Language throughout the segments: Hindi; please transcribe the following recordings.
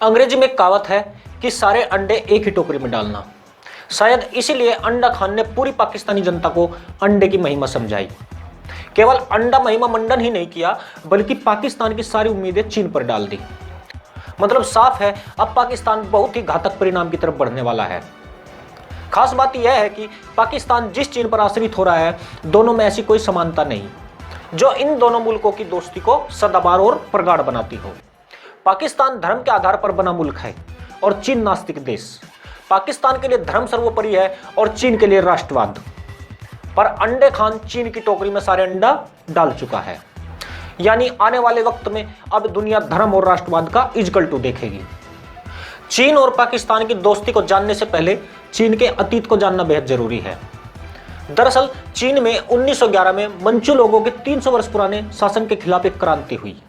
अंग्रेजी में एक कहावत है कि सारे अंडे एक ही टोकरी में डालना। शायद इसीलिए अंडा खान ने पूरी पाकिस्तानी जनता को अंडे की महिमा समझाई। केवल अंडा महिमा मंडन ही नहीं किया, बल्कि पाकिस्तान की सारी उम्मीदें चीन पर डाल दी। मतलब साफ है, अब पाकिस्तान बहुत ही घातक परिणाम की तरफ बढ़ने वाला है। खास बात यह है कि पाकिस्तान जिस चीन पर आश्रित हो रहा है, दोनों में ऐसी कोई समानता नहीं जो इन दोनों मुल्कों की दोस्ती को सदाबहार और प्रगाढ़ बनाती हो। पाकिस्तान धर्म के आधार पर बना मुल्क है और चीन नास्तिक देश। पाकिस्तान के लिए धर्म सर्वोपरि है और चीन के लिए राष्ट्रवाद। पर अंडे खान चीन की टोकरी में सारे अंडा डाल चुका है। यानी आने वाले वक्त में अब दुनिया धर्म और राष्ट्रवाद का इजकल टू देखेगी। चीन और पाकिस्तान की दोस्ती को जानने से पहले चीन के अतीत को जानना बेहद जरूरी है। दरअसल चीन में 1911 में मंचू लोगों के 300 वर्ष पुराने शासन के खिलाफ एक क्रांति हुई।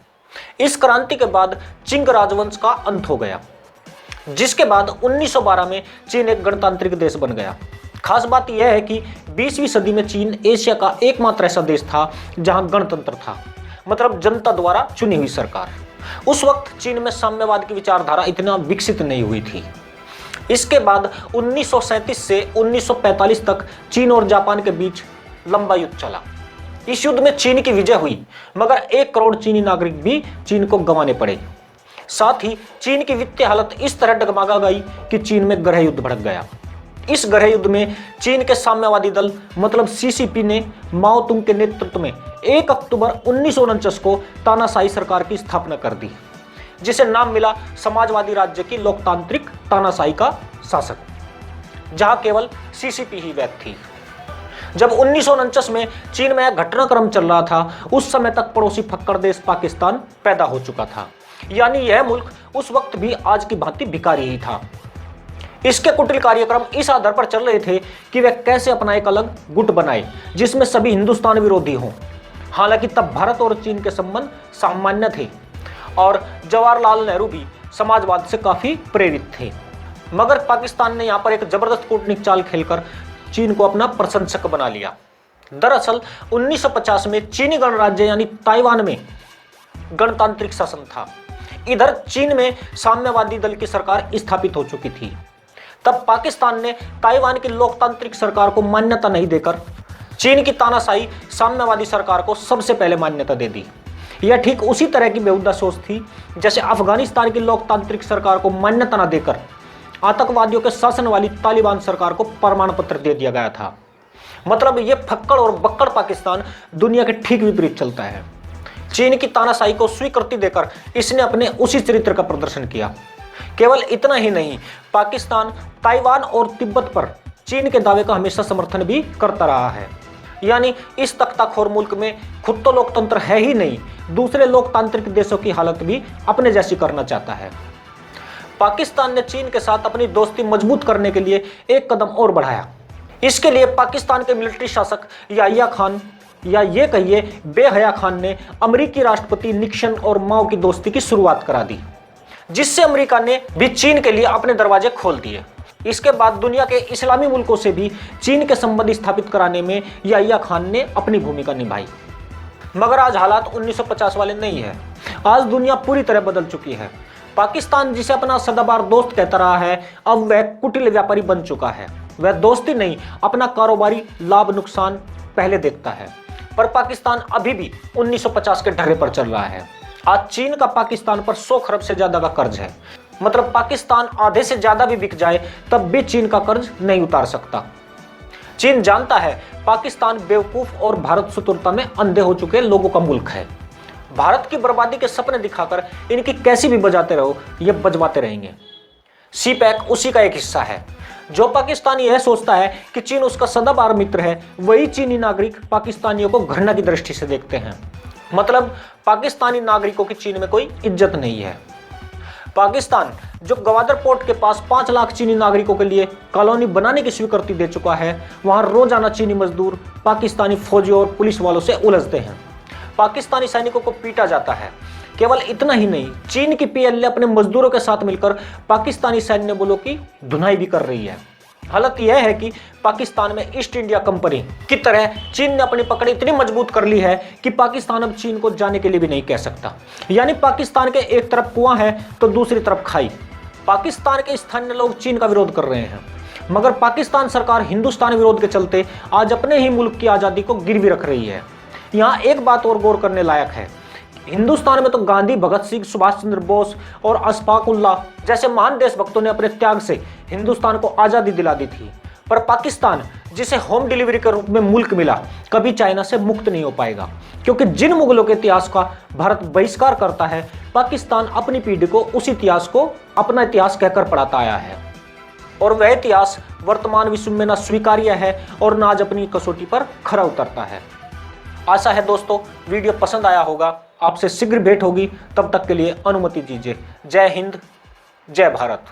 इस क्रांति के बाद चिंग राजवंश का अंत हो गया, जिसके बाद 1912 में चीन एक गणतांत्रिक देश बन गया। खास बात यह है कि 20वीं सदी में चीन एशिया का एकमात्र ऐसा देश था जहां गणतंत्र था, मतलब जनता द्वारा चुनी हुई सरकार। उस वक्त चीन में साम्यवाद की विचारधारा इतना विकसित नहीं हुई थी। इसके बाद 1937 से 1945 तक चीन और जापान के बीच लंबा युद्ध चला। इस युद्ध में चीन की विजय हुई, मगर 1 करोड़ चीनी नागरिक भी चीन को गंवाने पड़े। साथ ही चीन की वित्तीय हालत इस तरह डगमगा गई कि चीन में गृह युद्ध भड़क गया। इस गृह युद्ध में चीन के साम्यवादी दल मतलब सीसीपी ने माओ तुंग के नेतृत्व में 1 अक्टूबर 1949 को तानाशाही सरकार की स्थापना कर दी, जिसे नाम मिला समाजवादी राज्य की लोकतांत्रिक तानाशाही का शासक, जहां केवल सीसीपी ही वैध थी। जब 1949 में चीन में घटनाक्रम चल रहा था, उस समय तक पड़ोसी फक्कड़ देश पाकिस्तान पैदा हो चुका था। यानी यह मुल्क उस वक्त भी आज की भांति भिखारी ही था। इसके कुटिल कार्यक्रम इस आधार पर चल रहे थे कि वह कैसे अपना एक अलग गुट बनाए जिसमें सभी हिंदुस्तान विरोधी हों। हालांकि तब भारत और चीन के संबंध सामान्य थे और जवाहरलाल नेहरू भी समाजवाद से काफी प्रेरित थे। मगर पाकिस्तान ने यहाँ पर एक जबरदस्त कूटनीतिक चाल खेलकर चीन को अपना प्रशंसक बना लिया। दरअसल 1950 में चीनी गणराज्य यानी ताइवान में गणतांत्रिक शासन था। इधर चीन में साम्यवादी दल की सरकार स्थापित हो चुकी थी। तब पाकिस्तान ने ताइवान की लोकतांत्रिक सरकार को मान्यता नहीं देकर चीन की तानाशाही साम्यवादी सरकार को सबसे पहले मान्यता दे दी। यह ठीक उसी तरह की बेहुदा सोच थी जैसे अफगानिस्तान की लोकतांत्रिक सरकार को मान्यता न देकर आतंकवादियों के शासन वाली तालिबान सरकार को प्रमाण पत्र दे दिया गया था। मतलब ये फक्कड़ और बक्कड़ पाकिस्तान दुनिया के ठीक विपरीत चलता है। चीन की तानाशाही को स्वीकृति देकर इसने अपने उसी चरित्र का प्रदर्शन किया। केवल इतना ही नहीं, पाकिस्तान ताइवान और तिब्बत पर चीन के दावे का हमेशा समर्थन भी करता रहा है। यानी इस तख्ताखोर मुल्क में खुद तो लोकतंत्र है ही नहीं, दूसरे लोकतांत्रिक देशों की हालत भी अपने जैसी करना चाहता है। पाकिस्तान ने चीन के साथ अपनी दोस्ती मजबूत करने के लिए एक कदम और बढ़ाया। इसके लिए पाकिस्तान के मिलिट्री शासक याहिया खान या ये कहिए बेहया खान ने अमेरिकी राष्ट्रपति निक्सन और माओ की दोस्ती की शुरुआत करा दी, जिससे अमेरिका ने भी चीन के लिए अपने दरवाजे खोल दिए। इसके बाद दुनिया के इस्लामी मुल्कों से भी चीन के संबंध स्थापित कराने में याहिया खान ने अपनी भूमिका निभाई। मगर आज हालात 1950 वाले नहीं है। आज दुनिया पूरी तरह बदल चुकी है। पाकिस्तान जिसे अपना सदाबहार दोस्त कहता रहा है, अब वह कुटिल व्यापारी बन चुका है। वह दोस्ती नहीं, अपना कारोबारी लाभ नुकसान पहले देखता है। पर पाकिस्तान अभी भी 1950 के ढर्रे पर चल रहा है। आज चीन का पाकिस्तान पर 100 खरब से ज्यादा का कर्ज है। मतलब पाकिस्तान आधे से ज्यादा भी बिक जाए तब भी चीन का कर्ज नहीं उतार सकता। चीन जानता है पाकिस्तान बेवकूफ और भारत शत्रुता में अंधे हो चुके लोगों का मुल्क है। भारत की बर्बादी के सपने दिखाकर इनकी कैसी भी बजाते रहो, ये बजवाते रहेंगे। सीपैक उसी का एक हिस्सा है। जो पाकिस्तानी यह सोचता है कि चीन उसका सदाबहार मित्र है, वही चीनी नागरिक पाकिस्तानियों को घृणा की दृष्टि से देखते हैं। मतलब पाकिस्तानी नागरिकों की चीन में कोई इज्जत नहीं है। पाकिस्तान जो गवादर पोर्ट के पास 5 लाख चीनी नागरिकों के लिए कॉलोनी बनाने की स्वीकृति दे चुका है, वहां रोजाना चीनी मजदूर पाकिस्तानी फौजियों और पुलिस वालों से उलझते हैं। पाकिस्तानी सैनिकों को पीटा जाता है। केवल इतना ही नहीं, चीन की पीएलए अपने मजदूरों के साथ मिलकर पाकिस्तानी सैन्य बलों की धुनाई भी कर रही है। हालत यह है कि पाकिस्तान में ईस्ट इंडिया कंपनी की तरह चीन ने अपनी पकड़ इतनी मजबूत कर ली है कि पाकिस्तान अब चीन को जाने के लिए भी नहीं कह सकता। यानी पाकिस्तान के एक तरफ कुआं है तो दूसरी तरफ खाई। पाकिस्तान के स्थानीय लोग चीन का विरोध कर रहे हैं, मगर पाकिस्तान सरकार हिंदुस्तान विरोध के चलते आज अपने ही मुल्क की आज़ादी को गिरवी रख रही है। यहाँ एक बात और गौर करने लायक है, हिंदुस्तान में तो गांधी, भगत सिंह, सुभाष चंद्र बोस और अशफाक उल्लाह जैसे महान देशभक्तों ने अपने त्याग से हिंदुस्तान को आज़ादी दिला दी थी, पर पाकिस्तान जिसे होम डिलीवरी के रूप में मुल्क मिला कभी चाइना से मुक्त नहीं हो पाएगा, क्योंकि जिन मुगलों के इतिहास का भारत बहिष्कार करता है, पाकिस्तान अपनी पीढ़ी को उस इतिहास को अपना इतिहास कहकर पढ़ाता आया है, और वह इतिहास वर्तमान विश्व में न स्वीकार्य है और न आज अपनी कसौटी पर खरा उतरता है। आशा है दोस्तों वीडियो पसंद आया होगा, आपसे शीघ्र भेंट होगी, तब तक के लिए अनुमति दीजिए। जय हिंद, जय भारत।